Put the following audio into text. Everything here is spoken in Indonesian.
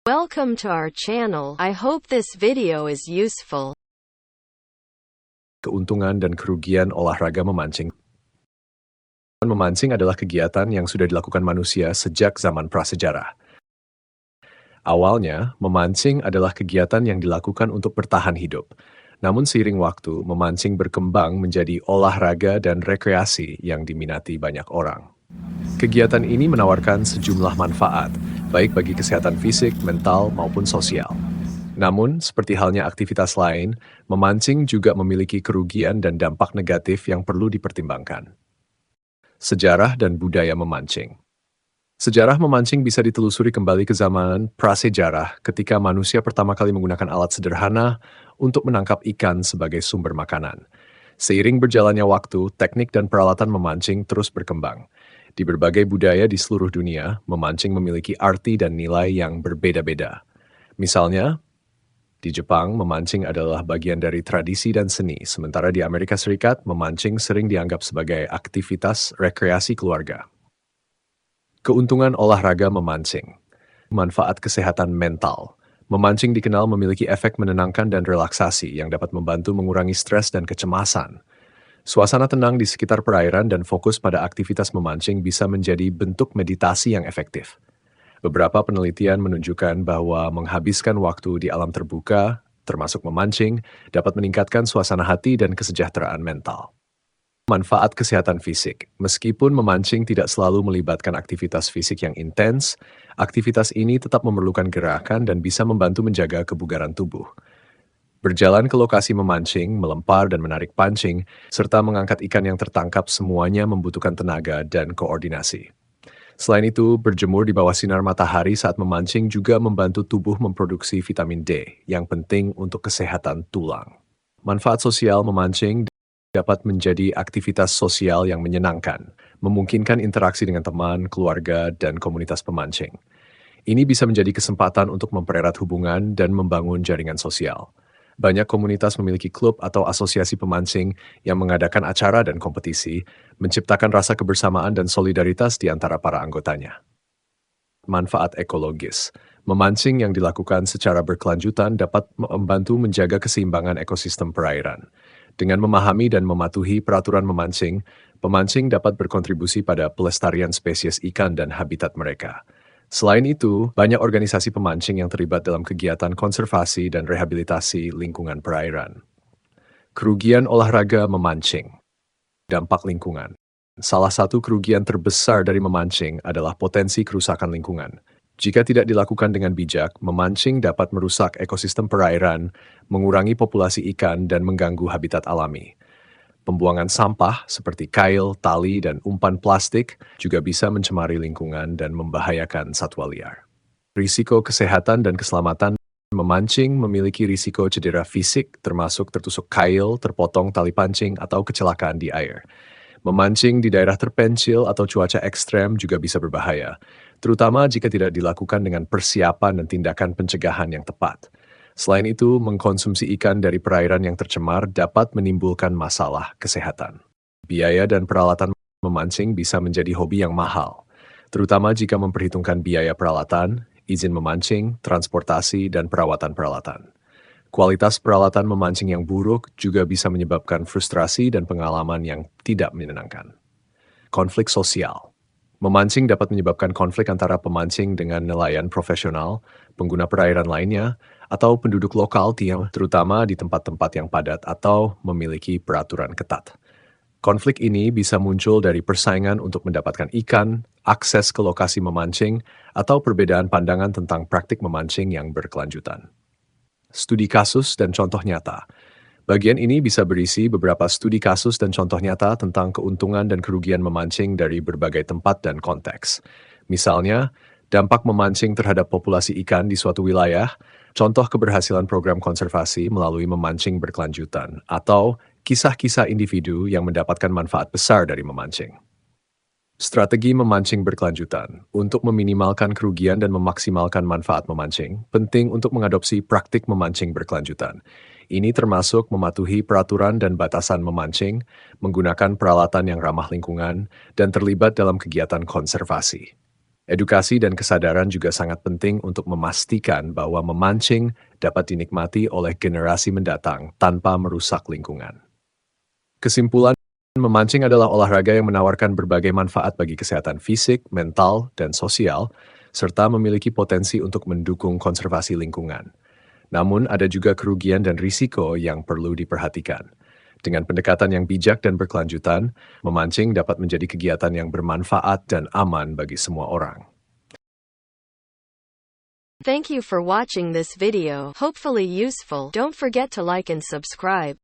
Welcome to our channel. I hope this video is useful. Keuntungan dan kerugian olahraga memancing. Memancing adalah kegiatan yang sudah dilakukan manusia sejak zaman prasejarah. Awalnya, memancing adalah kegiatan yang dilakukan untuk bertahan hidup. Namun seiring waktu, memancing berkembang menjadi olahraga dan rekreasi yang diminati banyak orang. Kegiatan ini menawarkan sejumlah manfaat, baik bagi kesehatan fisik, mental, maupun sosial. Namun, seperti halnya aktivitas lain, memancing juga memiliki kerugian dan dampak negatif yang perlu dipertimbangkan. Sejarah dan budaya memancing. Sejarah memancing bisa ditelusuri kembali ke zaman prasejarah ketika manusia pertama kali menggunakan alat sederhana untuk menangkap ikan sebagai sumber makanan. Seiring berjalannya waktu, teknik dan peralatan memancing terus berkembang. Di berbagai budaya di seluruh dunia, memancing memiliki arti dan nilai yang berbeda-beda. Misalnya, di Jepang, memancing adalah bagian dari tradisi dan seni, sementara di Amerika Serikat, memancing sering dianggap sebagai aktivitas rekreasi keluarga. Keuntungan olahraga memancing. Manfaat kesehatan mental. Memancing dikenal memiliki efek menenangkan dan relaksasi yang dapat membantu mengurangi stres dan kecemasan. Suasana tenang di sekitar perairan dan fokus pada aktivitas memancing bisa menjadi bentuk meditasi yang efektif. Beberapa penelitian menunjukkan bahwa menghabiskan waktu di alam terbuka, termasuk memancing, dapat meningkatkan suasana hati dan kesejahteraan mental. Manfaat kesehatan fisik. Meskipun memancing tidak selalu melibatkan aktivitas fisik yang intens, aktivitas ini tetap memerlukan gerakan dan bisa membantu menjaga kebugaran tubuh. Berjalan ke lokasi memancing, melempar dan menarik pancing, serta mengangkat ikan yang tertangkap semuanya membutuhkan tenaga dan koordinasi. Selain itu, berjemur di bawah sinar matahari saat memancing juga membantu tubuh memproduksi vitamin D yang penting untuk kesehatan tulang. Manfaat sosial memancing dapat menjadi aktivitas sosial yang menyenangkan, memungkinkan interaksi dengan teman, keluarga, dan komunitas pemancing. Ini bisa menjadi kesempatan untuk mempererat hubungan dan membangun jaringan sosial. Banyak komunitas memiliki klub atau asosiasi pemancing yang mengadakan acara dan kompetisi, menciptakan rasa kebersamaan dan solidaritas di antara para anggotanya. Manfaat ekologis. Memancing yang dilakukan secara berkelanjutan dapat membantu menjaga keseimbangan ekosistem perairan. Dengan memahami dan mematuhi peraturan memancing, pemancing dapat berkontribusi pada pelestarian spesies ikan dan habitat mereka. Selain itu, banyak organisasi pemancing yang terlibat dalam kegiatan konservasi dan rehabilitasi lingkungan perairan. Kerugian olahraga memancing. Dampak lingkungan. Salah satu kerugian terbesar dari memancing adalah potensi kerusakan lingkungan. Jika tidak dilakukan dengan bijak, memancing dapat merusak ekosistem perairan, mengurangi populasi ikan, dan mengganggu habitat alami. Pembuangan sampah seperti kail, tali, dan umpan plastik juga bisa mencemari lingkungan dan membahayakan satwa liar. Risiko kesehatan dan keselamatan memancing memiliki risiko cedera fisik, termasuk tertusuk kail, terpotong tali pancing, atau kecelakaan di air. Memancing di daerah terpencil atau cuaca ekstrem juga bisa berbahaya, terutama jika tidak dilakukan dengan persiapan dan tindakan pencegahan yang tepat. Selain itu, mengkonsumsi ikan dari perairan yang tercemar dapat menimbulkan masalah kesehatan. Biaya dan peralatan memancing bisa menjadi hobi yang mahal, terutama jika memperhitungkan biaya peralatan, izin memancing, transportasi, dan perawatan peralatan. Kualitas peralatan memancing yang buruk juga bisa menyebabkan frustrasi dan pengalaman yang tidak menyenangkan. Konflik sosial. Memancing dapat menyebabkan konflik antara pemancing dengan nelayan profesional, pengguna perairan lainnya, atau penduduk lokal terutama di tempat-tempat yang padat atau memiliki peraturan ketat. Konflik ini bisa muncul dari persaingan untuk mendapatkan ikan, akses ke lokasi memancing, atau perbedaan pandangan tentang praktik memancing yang berkelanjutan. Studi kasus dan contoh nyata. Bagian ini bisa berisi beberapa studi kasus dan contoh nyata tentang keuntungan dan kerugian memancing dari berbagai tempat dan konteks. Misalnya, dampak memancing terhadap populasi ikan di suatu wilayah, contoh keberhasilan program konservasi melalui memancing berkelanjutan, atau kisah-kisah individu yang mendapatkan manfaat besar dari memancing. Strategi memancing berkelanjutan. Untuk meminimalkan kerugian dan memaksimalkan manfaat memancing, penting untuk mengadopsi praktik memancing berkelanjutan. Ini termasuk mematuhi peraturan dan batasan memancing, menggunakan peralatan yang ramah lingkungan, dan terlibat dalam kegiatan konservasi. Edukasi dan kesadaran juga sangat penting untuk memastikan bahwa memancing dapat dinikmati oleh generasi mendatang tanpa merusak lingkungan. Kesimpulan, memancing adalah olahraga yang menawarkan berbagai manfaat bagi kesehatan fisik, mental, dan sosial, serta memiliki potensi untuk mendukung konservasi lingkungan. Namun, ada juga kerugian dan risiko yang perlu diperhatikan. Dengan pendekatan yang bijak dan berkelanjutan, memancing dapat menjadi kegiatan yang bermanfaat dan aman bagi semua orang. Thank you for watching this video. Hopefully useful. Don't forget to like and subscribe.